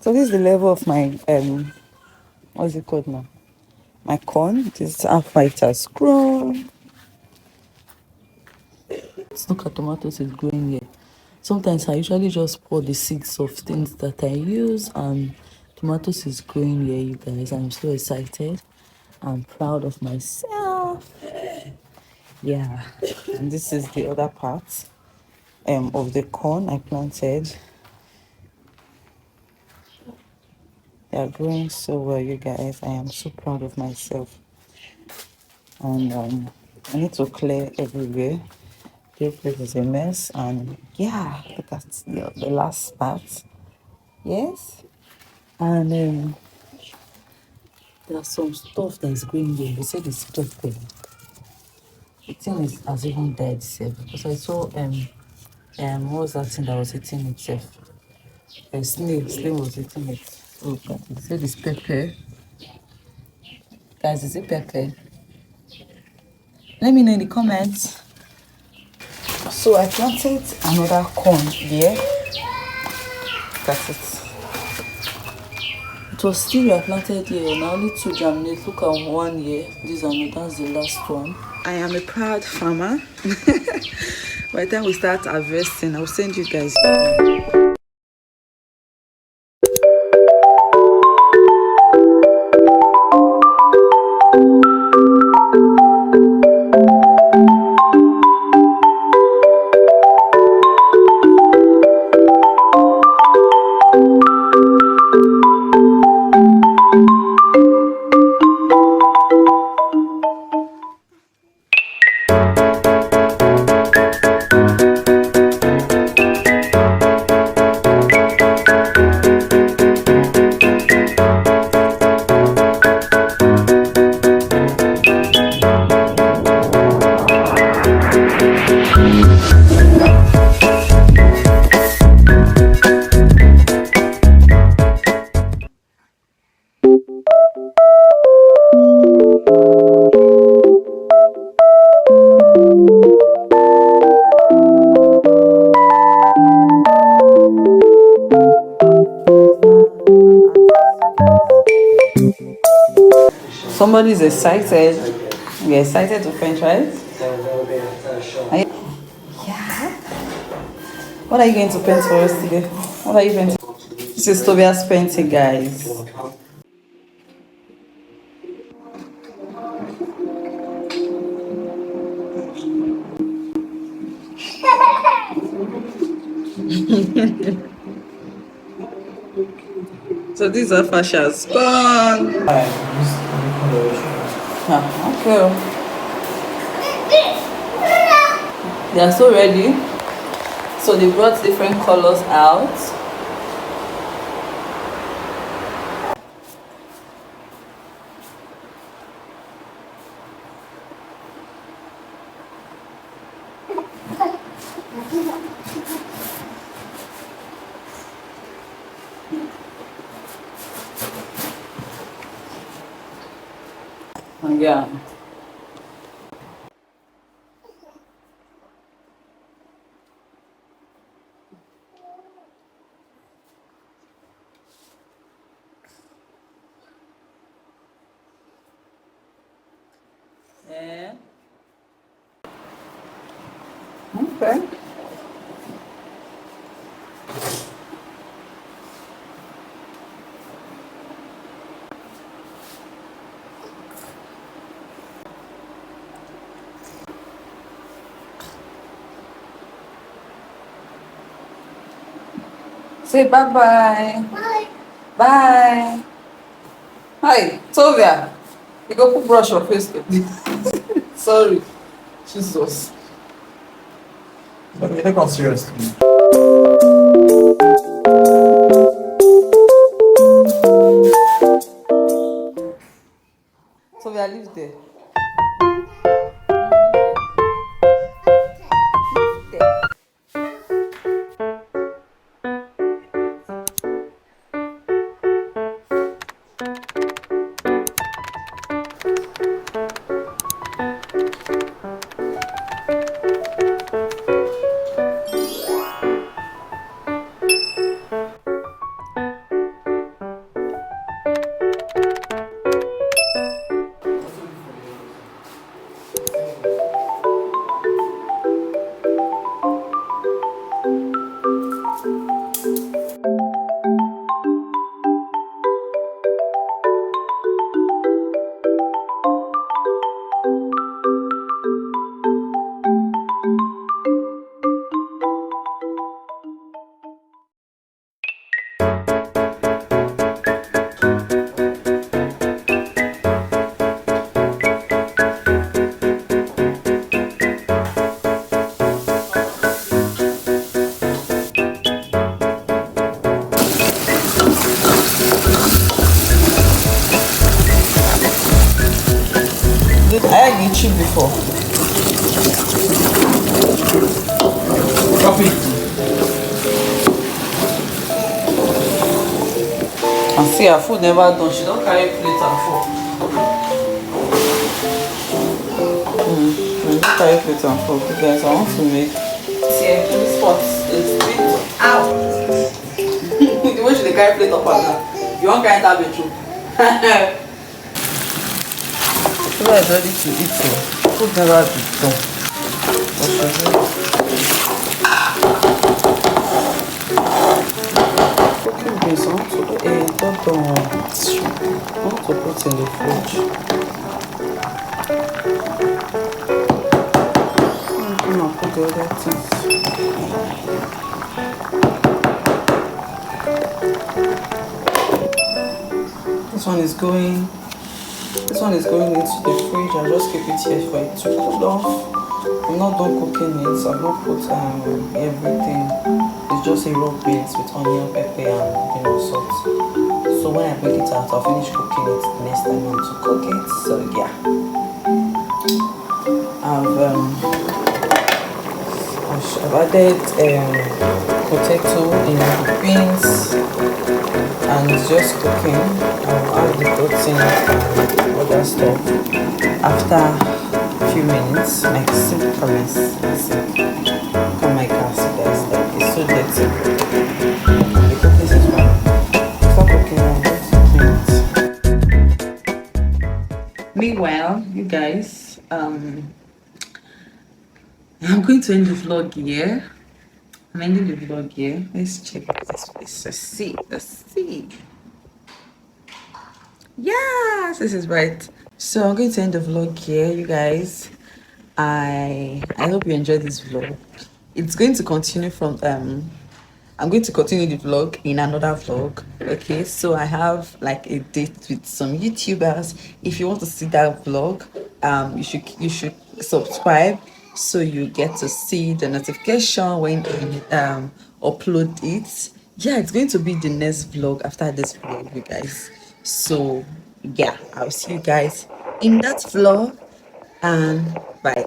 So this is the level of my what's it called now? My corn. This is how far it has grown. Let's look at tomatoes is growing here. Sometimes I usually just pour the seeds of things that I use, and tomatoes is growing here, you guys. I'm so excited. I'm proud of myself. Yeah. And this is the other part of the corn I planted. They are growing so well, you guys. I am so proud of myself. And I need to clear everywhere. This place is a mess, and yeah, look at the last part. Yes. And there's some stuff that is growing there. They said it's pepper. The thing has even died itself. Because I saw what was that thing that was eating itself? A snail was eating it. Oh God, they said it's pepper. Guys, is it pepper? Let me know in the comments. So I planted another corn here. That's it. It was still planted here, and only 2 germinate. Look at one here. This and that's the last one. I am a proud farmer. By the time we start harvesting, I'll send you guys. Somebody's excited. You're excited to French fries? Yeah. What are you going to paint for us today? What are you painting? This is Tobias painting, guys. So these are fascias. Gone. Okay. They are so ready. So they brought different colors out. Yeah. Yeah. Okay. Say bye-bye. Bye. Bye. Hi, Tovia. You go put brush your face. Sorry. Jesus. But we take on seriously. there. I had it cheap before. Copy. And see her food never done. She don't carry plate and fork. She don't carry plate and fork. You guys, I want to make this pot is bit out. The way she dey carry plate up and down. You want carry that bedroom? People is ready to eat so food never be done. Cooking beans, I want to put in the fridge. I'm gonna put the other things. This one is going into the fridge. I'll just keep it here for it to cool off. I'm not done cooking it. I've not put everything. It's just a raw beans with onion, pepper, and salt. So when I bring it out, I'll finish cooking it next time I want to cook it. So yeah, I've added potato in the beans, and it's just cooking. I'll add the protein and other stuff after a few minutes. My sink comments. Oh my gosh, guys, like it's so dirty. The cooking is fine. Stop cooking and just minutes. Meanwhile, you guys, I'm going to end the vlog here. I'm ending the vlog here. Let's check this place. Let's see. Yes, this is right. So I'm going to end the vlog here, you guys. I hope you enjoyed this vlog. It's going to continue from I'm going to continue the vlog in another vlog. Okay, so I have like a date with some YouTubers. If you want to see that vlog, you should subscribe so you get to see the notification when I upload it. Yeah, it's going to be the next vlog after this vlog, you guys. So yeah, I'll see you guys in that vlog, and bye.